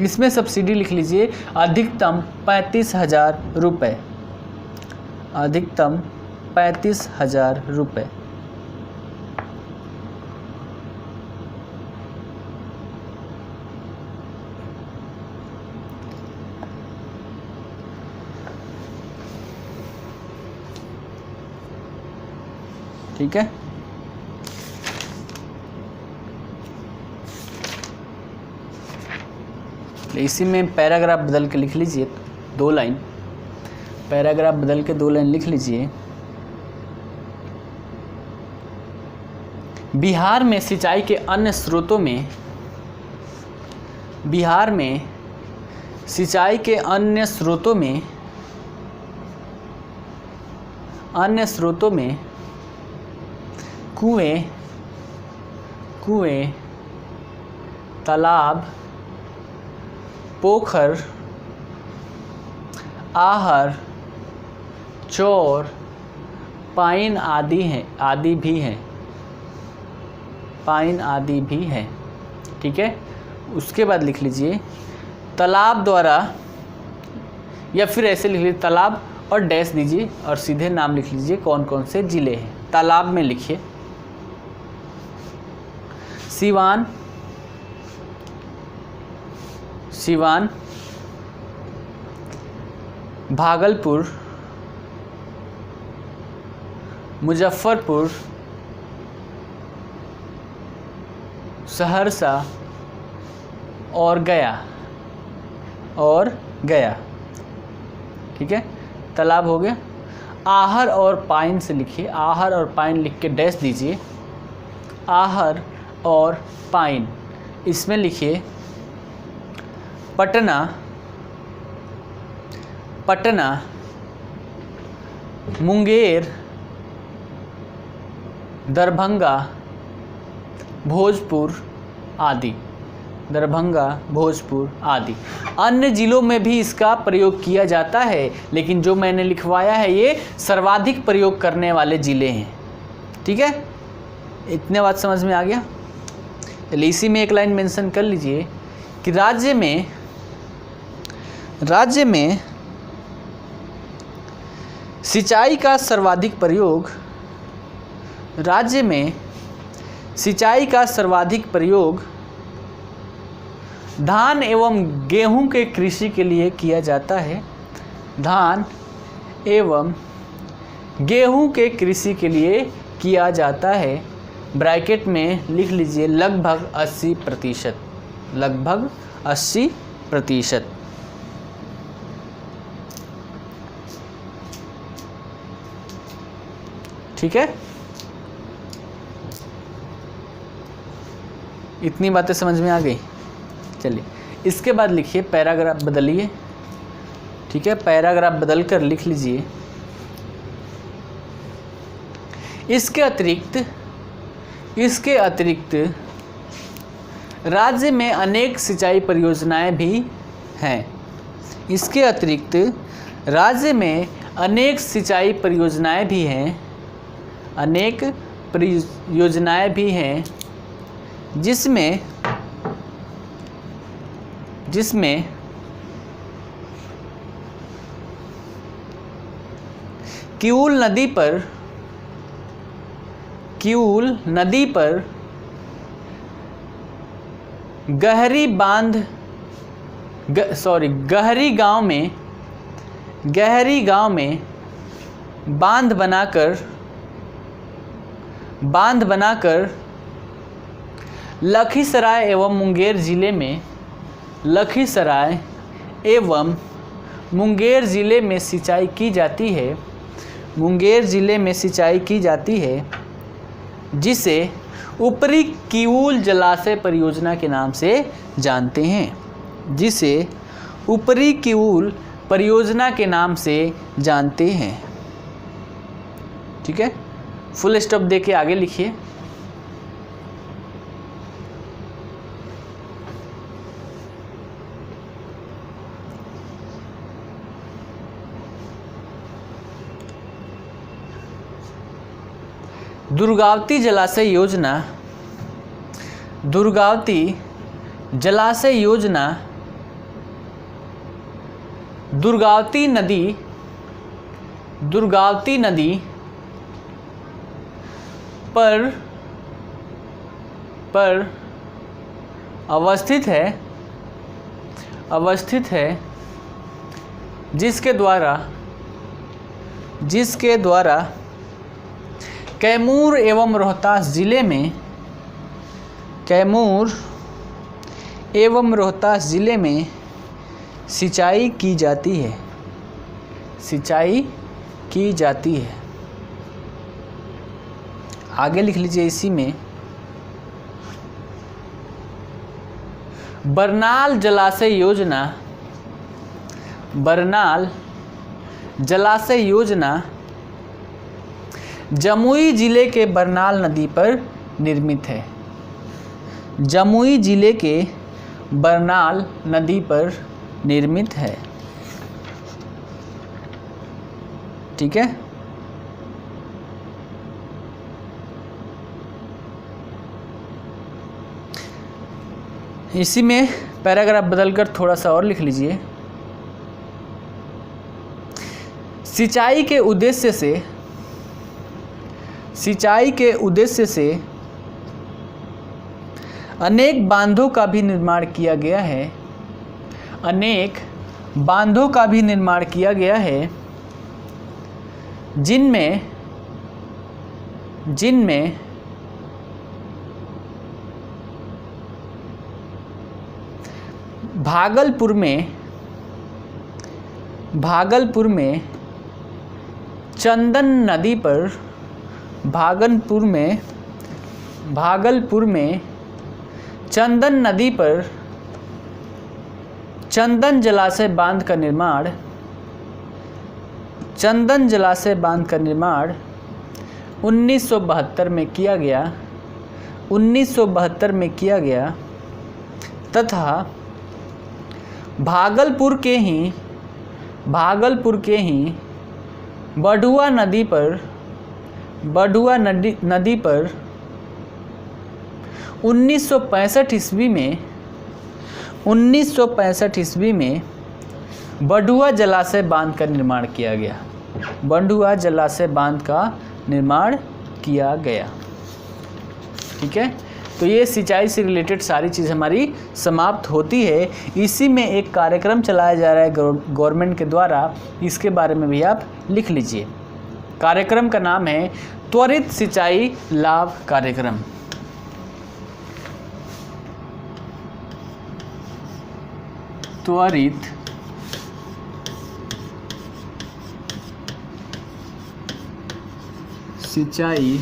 इसमें सब्सिडी लिख लीजिए अधिकतम 35,000 रुपये। अधिकतम 35,000 रुपये। ठीक है। इसी में पैराग्राफ बदल के लिख लीजिए 2 लाइन। पैराग्राफ बदल के 2 लाइन लिख लीजिए। बिहार में सिंचाई के अन्य स्रोतों में कुएं, तालाब, पोखर, आहर, चौर, पाइन आदि भी हैं। ठीक है। उसके बाद लिख लीजिए तालाब द्वारा, या फिर ऐसे लिख लीजिए तालाब और डैश दीजिए और सीधे नाम लिख लीजिए कौन कौन से ज़िले हैं। तालाब में लिखिए सिवान, भागलपुर, मुजफ्फरपुर, सहरसा और गया। ठीक है। तालाब हो गया। आहर और पाइन से लिखिए। आहर और पाइन लिख के डैश दीजिए। आहर और पाइन। इसमें लिखिए पटना, मुंगेर, दरभंगा, भोजपुर आदि। अन्य ज़िलों में भी इसका प्रयोग किया जाता है, लेकिन जो मैंने लिखवाया है ये सर्वाधिक प्रयोग करने वाले ज़िले हैं। ठीक है। इतने बात समझ में आ गया। इसी में एक लाइन मेंशन कर लीजिए कि राज्य में सिंचाई का सर्वाधिक प्रयोग धान एवं गेहूं के कृषि के लिए किया जाता है। धान एवं गेहूं के कृषि के लिए किया जाता है। ब्रैकेट में लिख लीजिए लगभग 80%। लगभग 80%। ठीक है, इतनी बातें समझ में आ गई। चलिए इसके बाद लिखिए, पैराग्राफ बदलिए। ठीक है, पैराग्राफ बदल कर लिख लीजिए, इसके अतिरिक्त राज्य में अनेक सिंचाई परियोजनाएं भी हैं। इसके अतिरिक्त राज्य में अनेक सिंचाई परियोजनाएं भी हैं, अनेक परियोजनाएं भी हैं जिसमें किऊल नदी पर गहरी गांव में बांध बनाकर लखीसराय एवं मुंगेर जिले में सिंचाई की जाती है, जिसे ऊपरी किऊल जलाशय परियोजना के नाम से जानते हैं, ठीक है, फुल स्टॉप दे के आगे लिखिए। दुर्गावती जलाशय योजना दुर्गावती नदी पर अवस्थित है, जिसके द्वारा कैमूर एवं रोहतास जिले में सिंचाई की जाती है। आगे लिख लीजिए इसी में, बरनाल जलाशय योजना जमुई जिले के बरनाल नदी पर निर्मित है। ठीक है, इसी में पैराग्राफ बदलकर थोड़ा सा और लिख लीजिए। सिंचाई के उद्देश्य से अनेक बांधों का भी निर्माण किया गया है, जिनमें भागलपुर में चंदन नदी पर चंदन जलाशय बांध का निर्माण 1972 में किया गया तथा भागलपुर के ही बढ़ुआ नदी पर 1965 ईस्वी में बढ़ुआ जलाशय बांध का निर्माण किया गया। ठीक है, तो ये सिंचाई से रिलेटेड सारी चीज़ हमारी समाप्त होती है। इसी में एक कार्यक्रम चलाया जा रहा है गवर्नमेंट के द्वारा, इसके बारे में भी आप लिख लीजिए। कार्यक्रम का नाम है त्वरित सिंचाई लाभ कार्यक्रम। त्वरित सिंचाई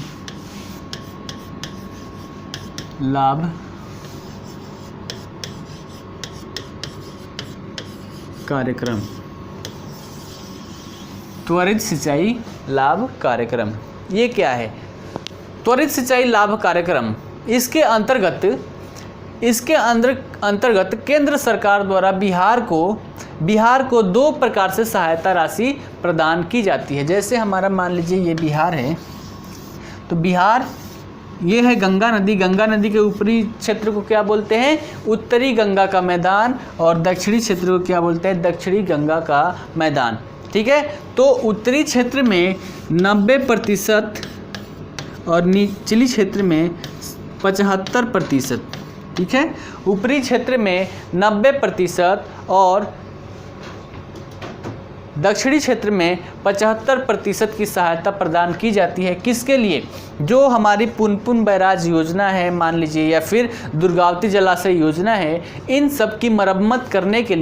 लाभ कार्यक्रम। त्वरित सिंचाई लाभ कार्यक्रम ये क्या है? त्वरित सिंचाई लाभ कार्यक्रम इसके अंतर्गत केंद्र सरकार द्वारा बिहार को 2 प्रकार से सहायता राशि प्रदान की जाती है। जैसे हमारा मान लीजिए ये बिहार है, तो बिहार ये है गंगा नदी के ऊपरी क्षेत्र को क्या बोलते हैं? उत्तरी गंगा का मैदान, और दक्षिणी क्षेत्र को क्या बोलते हैं? दक्षिणी गंगा का मैदान। ठीक है, तो उत्तरी क्षेत्र में 90% और निचली क्षेत्र में 75%। ठीक है, ऊपरी क्षेत्र में 90% और दक्षिणी क्षेत्र में 75% की सहायता प्रदान की जाती है। किसके लिए? जो हमारी पुनपुन बैराज योजना है मान लीजिए, या फिर दुर्गावती जलाशय योजना है, इन सब की मरम्मत करने के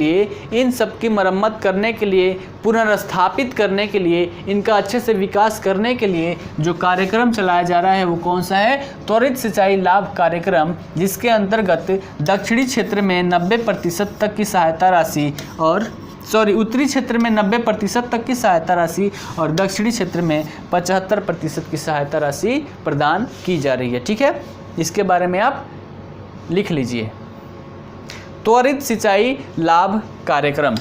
लिए पुनर्स्थापित करने के लिए, इनका अच्छे से विकास करने के लिए जो कार्यक्रम चलाया जा रहा है वो कौन सा है? त्वरित सिंचाई लाभ कार्यक्रम, जिसके अंतर्गत दक्षिणी क्षेत्र में 90% तक की सहायता राशि और उत्तरी क्षेत्र में 90% तक की सहायता राशि और दक्षिणी क्षेत्र में 75% की सहायता राशि प्रदान की जा रही है। ठीक है, इसके बारे में आप लिख लीजिए। त्वरित सिंचाई लाभ कार्यक्रम,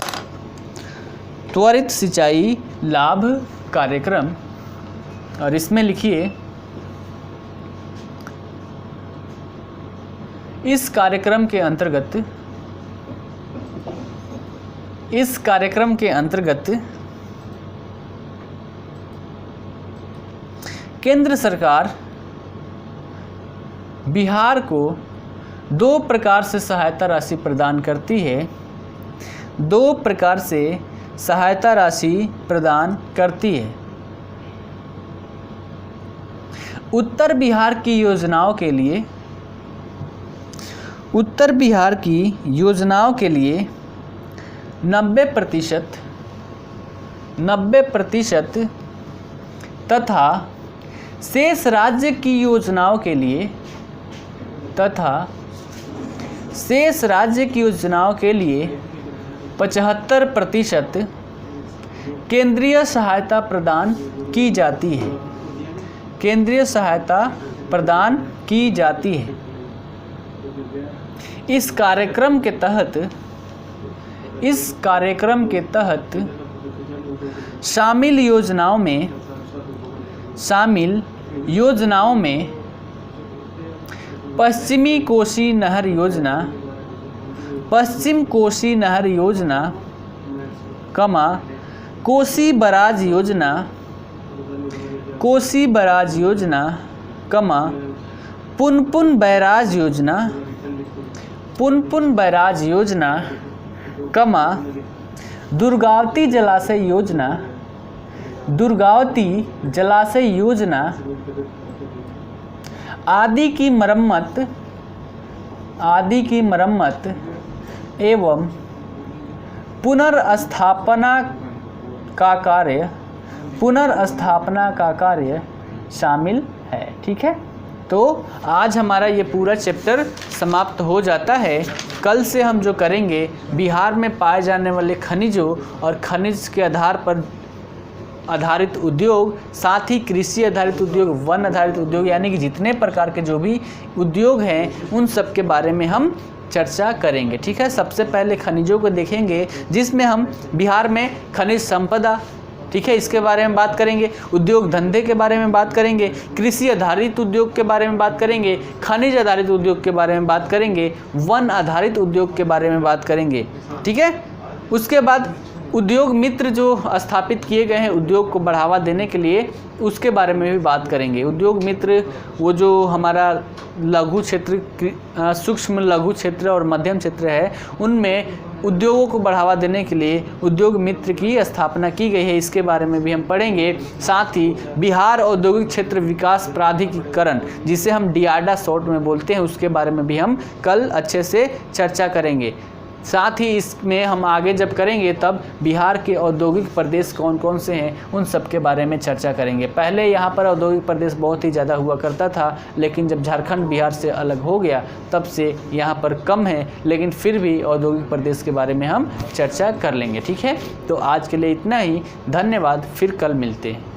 त्वरित सिंचाई लाभ कार्यक्रम, और इसमें लिखिए इस कार्यक्रम के अंतर्गत केंद्र सरकार बिहार को 2 प्रकार से सहायता राशि प्रदान करती है। 2 प्रकार से सहायता राशि प्रदान करती है। उत्तर बिहार की योजनाओं के लिए 90% तथा शेष राज्य की योजनाओं के लिए 75% केंद्रीय सहायता प्रदान की जाती है। इस कार्यक्रम के तहत शामिल योजनाओं में पश्चिम कोसी नहर योजना, कोसी बराज योजना, पुनपुन बैराज योजना, दुर्गावती जलाशय योजना आदि की मरम्मत एवं पुनर्स्थापना का कार्य शामिल है। ठीक है, तो आज हमारा ये पूरा चैप्टर समाप्त हो जाता है। कल से हम जो करेंगे बिहार में पाए जाने वाले खनिजों और खनिज के आधार पर आधारित उद्योग, साथ ही कृषि आधारित उद्योग, वन आधारित उद्योग, यानी कि जितने प्रकार के जो भी उद्योग हैं उन सब के बारे में हम चर्चा करेंगे। ठीक है, सबसे पहले खनिजों को देखेंगे, जिसमें हम बिहार में खनिज संपदा, ठीक है, इसके बारे में बात करेंगे, उद्योग धंधे के बारे में बात करेंगे, कृषि आधारित उद्योग के बारे में बात करेंगे, खनिज आधारित उद्योग के बारे में बात करेंगे, वन आधारित उद्योग के बारे में बात करेंगे। ठीक है, उसके बाद उद्योग मित्र जो स्थापित किए गए हैं उद्योग को बढ़ावा देने के लिए, उसके बारे में भी बात करेंगे। उद्योग मित्र वो जो हमारा लघु क्षेत्र, सूक्ष्म लघु क्षेत्र और मध्यम क्षेत्र है, उनमें उद्योगों को बढ़ावा देने के लिए उद्योग मित्र की स्थापना की गई है, इसके बारे में भी हम पढ़ेंगे। साथ ही बिहार औद्योगिक क्षेत्र विकास प्राधिकरण, जिसे हम डियाडा शॉर्ट में बोलते हैं, उसके बारे में भी हम कल अच्छे से चर्चा करेंगे। साथ ही इसमें हम आगे जब करेंगे तब बिहार के औद्योगिक प्रदेश कौन कौन से हैं उन सब के बारे में चर्चा करेंगे। पहले यहाँ पर औद्योगिक प्रदेश बहुत ही ज़्यादा हुआ करता था, लेकिन जब झारखंड बिहार से अलग हो गया तब से यहाँ पर कम है, लेकिन फिर भी औद्योगिक प्रदेश के बारे में हम चर्चा कर लेंगे। ठीक है, तो आज के लिए इतना ही, धन्यवाद, फिर कल मिलते हैं।